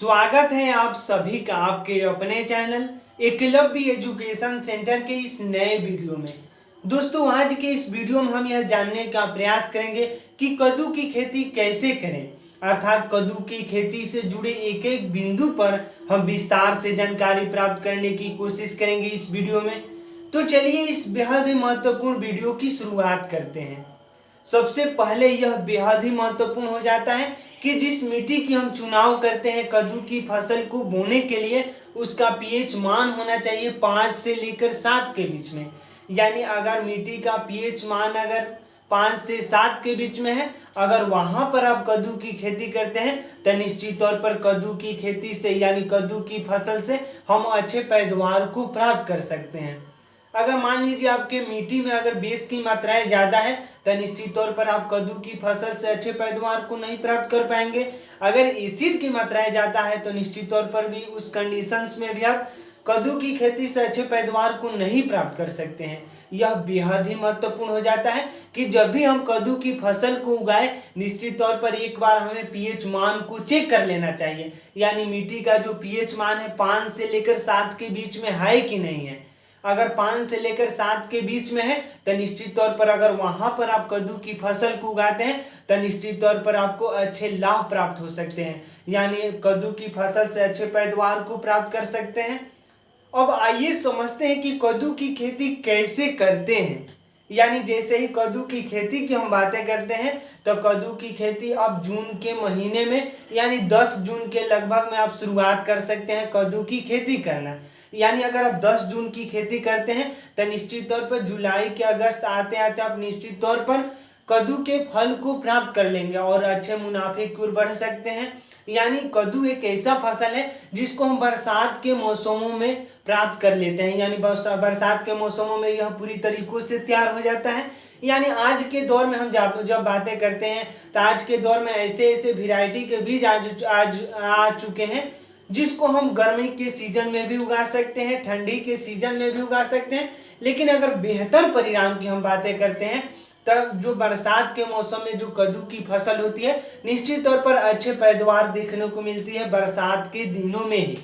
स्वागत है आप सभी का आपके अपने चैनल एकलव्य एजुकेशन सेंटर के इस नए वीडियो में। दोस्तों, आज के इस वीडियो में हम यह जानने का प्रयास करेंगे कि कद्दू की खेती कैसे करें, अर्थात कद्दू की खेती से जुड़े एक एक बिंदु पर हम विस्तार से जानकारी प्राप्त करने की कोशिश करेंगे इस वीडियो में। तो चलिए इस बेहद ही महत्वपूर्ण वीडियो की शुरुआत करते हैं। सबसे पहले यह बेहद ही महत्वपूर्ण हो जाता है कि जिस मिट्टी की हम चुनाव करते हैं कद्दू की फसल को बोने के लिए, उसका पीएच मान होना चाहिए 5 से लेकर 7 के बीच में। यानी अगर मिट्टी का पीएच मान अगर 5 से 7 के बीच में है, अगर वहां पर आप कद्दू की खेती करते हैं तो निश्चित तौर पर कद्दू की खेती से यानी कद्दू की फसल से हम अच्छे पैदावार को प्राप्त कर सकते हैं। अगर मान लीजिए आपके मिट्टी में अगर बेस की मात्राएं ज़्यादा है तो निश्चित तौर पर आप कद्दू की फसल से अच्छे पैदावार को नहीं प्राप्त कर पाएंगे। अगर एसिड की मात्राएं ज़्यादा है तो निश्चित तौर पर भी उस कंडीशंस में भी आप कद्दू की खेती से अच्छे पैदावार को नहीं प्राप्त कर सकते हैं। यह बेहद ही महत्वपूर्ण हो जाता है कि जब भी हम कद्दू की फसल को उगाएं, निश्चित तौर पर एक बार हमें पीएच मान को चेक कर लेना चाहिए। यानी मिट्टी का जो पीएच मान है 5 से लेकर 7 के बीच में है कि नहीं है। अगर 5 से लेकर 7 के बीच में है तो निश्चित तौर पर अगर वहां पर आप कद्दू की फसल को उगाते हैं तो निश्चित तौर पर आपको अच्छे लाभ प्राप्त हो सकते हैं, यानी कद्दू की फसल से अच्छे पैदावार को प्राप्त कर सकते हैं। अब आइए समझते हैं कि कद्दू की खेती कैसे करते हैं। यानी जैसे ही कद्दू की खेती की हम बातें करते हैं तो कद्दू की खेती अब जून के महीने में यानी 10 जून के लगभग में आप शुरुआत कर सकते हैं कद्दू की खेती करना। यानी अगर आप 10 जून की खेती करते हैं तो निश्चित तौर पर जुलाई के अगस्त आते आते आप निश्चित तौर पर कद्दू के फल को प्राप्त कर लेंगे और अच्छे मुनाफे की ओर बढ़ सकते हैं। यानी कद्दू एक ऐसा फसल है जिसको हम बरसात के मौसमों में प्राप्त कर लेते हैं, यानी बरसात के मौसमों में यह पूरी तरीकों से तैयार हो जाता है। यानी आज के दौर में हम जब बातें करते हैं तो आज के दौर में ऐसे ऐसे वेराइटी के बीज आज आ चुके हैं जिसको हम गर्मी के सीजन में भी उगा सकते हैं, ठंडी के सीजन में भी उगा सकते हैं। लेकिन अगर बेहतर परिणाम की हम बातें करते हैं तब जो बरसात के मौसम में जो कद्दू की फसल होती है निश्चित तौर पर अच्छे पैदावार देखने को मिलती है बरसात के दिनों में ही।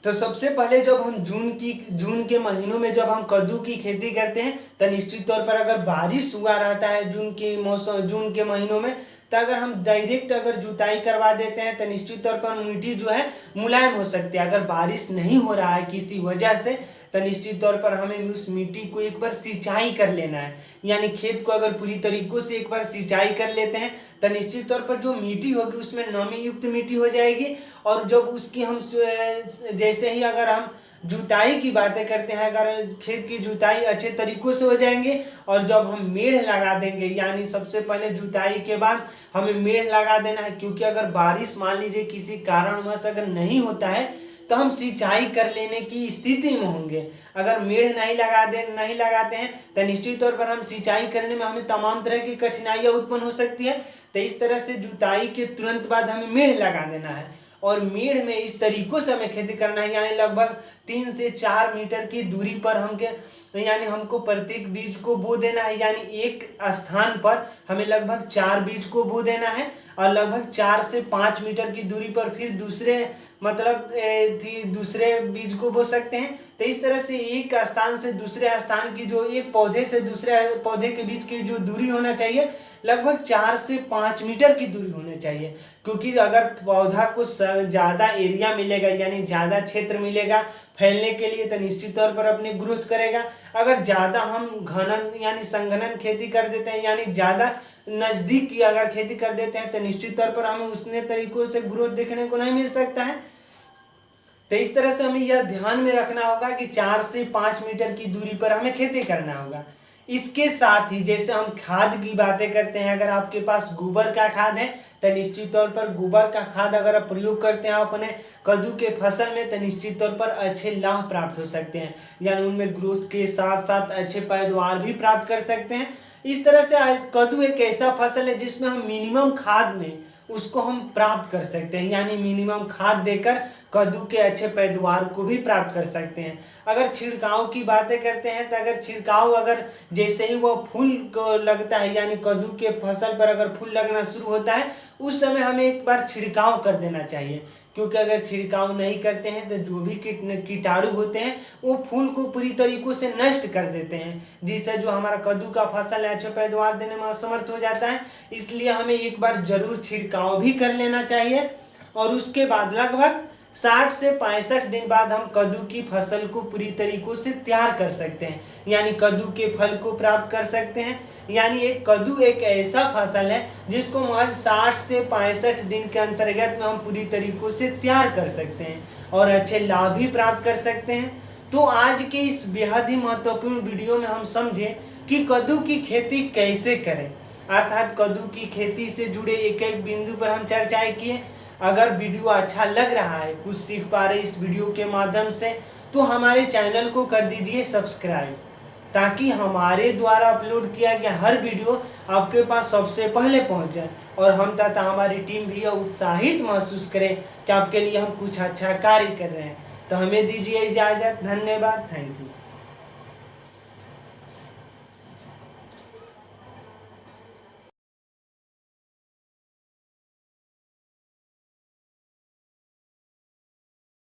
तो सबसे पहले जब हम जून के महीनों में जब हम कद्दू की खेती करते हैं तो निश्चित तौर पर अगर बारिश हुआ रहता है जून के महीनों में, तो अगर हम डायरेक्ट अगर जुताई करवा देते हैं तो निश्चित तौर पर मिट्टी जो है मुलायम हो सकती है। अगर बारिश नहीं हो रहा है किसी वजह से तो निश्चित तौर पर हमें उस मिट्टी को एक बार सिंचाई कर लेना है। यानी खेत को अगर पूरी तरीकों से एक बार सिंचाई कर लेते हैं तो निश्चित तौर पर जो मिट्टी होगी उसमें नमी युक्त मिट्टी हो जाएगी। और जब उसकी हम जैसे ही अगर हम जुताई की बातें करते हैं, अगर खेत की जुताई अच्छे तरीकों से हो जाएंगे और जब हम मेड़ लगा देंगे, यानी सबसे पहले जुताई के बाद हमें मेड़ लगा देना है, क्योंकि अगर बारिश मान लीजिए किसी कारणवश अगर नहीं होता है तो हम सिंचाई कर लेने की स्थिति में होंगे। अगर मेड़ नहीं लगाते हैं तो निश्चित तौर पर हम सिंचाई करने में हमें तमाम तरह की कठिनाइयां उत्पन्न हो सकती है। तो इस तरह से जुताई के तुरंत बाद हमें मेड़ लगा देना है और मेड़ में इस तरीकों से हमें खेती करना है, यानी लगभग 3 से 4 मीटर की दूरी पर हमको प्रत्येक बीज को बो देना है। यानी एक स्थान पर हमें लगभग 4 बीज को बो देना है और लगभग 4 से 5 मीटर की दूरी पर फिर दूसरे बीज को बो सकते हैं। तो इस तरह से एक स्थान से दूसरे स्थान की जो एक पौधे से दूसरे पौधे के बीच की जो दूरी होना चाहिए लगभग 4 से 5 मीटर की दूरी होनी चाहिए। क्योंकि अगर पौधा को ज़्यादा एरिया मिलेगा यानी ज़्यादा क्षेत्र मिलेगा फैलने के लिए तो निश्चित तौर पर अपनी ग्रोथ करेगा। अगर ज़्यादा हम घनन यानी संघनन खेती कर देते हैं, यानी ज़्यादा नज़दीक की अगर खेती कर देते हैं तो निश्चित तौर पर हमें उसने तरीकों से ग्रोथ देखने को नहीं मिल सकता है। तो इस तरह से हमें यह ध्यान में रखना होगा कि 4 से 5 मीटर की दूरी पर हमें खेती करना होगा। इसके साथ ही जैसे हम खाद की बातें करते हैं, अगर आपके पास गोबर का खाद है तो निश्चित तौर पर गोबर का खाद अगर आप प्रयोग करते हैं अपने कद्दू के फसल में तो निश्चित तौर पर अच्छे लाभ प्राप्त हो सकते हैं, यानी उनमें ग्रोथ के साथ साथ अच्छे पैदावार भी प्राप्त कर सकते हैं। इस तरह से कद्दू एक ऐसा फसल है जिसमें हम मिनिमम खाद में उसको हम प्राप्त कर सकते हैं, यानी मिनिमम खाद देकर कद्दू के अच्छे पैदावार को भी प्राप्त कर सकते हैं। अगर छिड़काव की बातें करते हैं तो अगर छिड़काव जैसे ही वो फूल को लगता है, यानी कद्दू के फसल पर अगर फूल लगना शुरू होता है, उस समय हमें एक बार छिड़काव कर देना चाहिए, क्योंकि अगर छिड़काव नहीं करते हैं तो जो भी कीटाणु होते हैं वो फूल को पूरी तरीकों से नष्ट कर देते हैं, जिससे जो हमारा कद्दू का फसल है अच्छे पैदावार देने में असमर्थ हो जाता है। इसलिए हमें एक बार जरूर छिड़काव भी कर लेना चाहिए और उसके बाद लगभग 60 से 65 दिन बाद हम कद्दू की फसल को पूरी तरीकों से तैयार कर सकते हैं, यानी कद्दू के फल को प्राप्त कर सकते हैं। यानी कद्दू एक ऐसा फसल है जिसको महज 60 से 65 दिन के अंतर्गत में हम पूरी तरीकों से तैयार कर सकते हैं और अच्छे लाभ भी प्राप्त कर सकते हैं। तो आज के इस बेहद ही महत्वपूर्ण वीडियो में हम समझे कि कद्दू की खेती कैसे करें, अर्थात कद्दू की खेती से जुड़े एक एक बिंदु पर हम चर्चाएं किए। अगर वीडियो अच्छा लग रहा है, कुछ सीख पा रहे इस वीडियो के माध्यम से, तो हमारे चैनल को कर दीजिए सब्सक्राइब, ताकि हमारे द्वारा अपलोड किया गया हर वीडियो आपके पास सबसे पहले पहुंच जाए और हम तथा हमारी टीम भी उत्साहित महसूस करें कि आपके लिए हम कुछ अच्छा कार्य कर रहे हैं। तो हमें दीजिए इजाज़त। धन्यवाद। Thank you.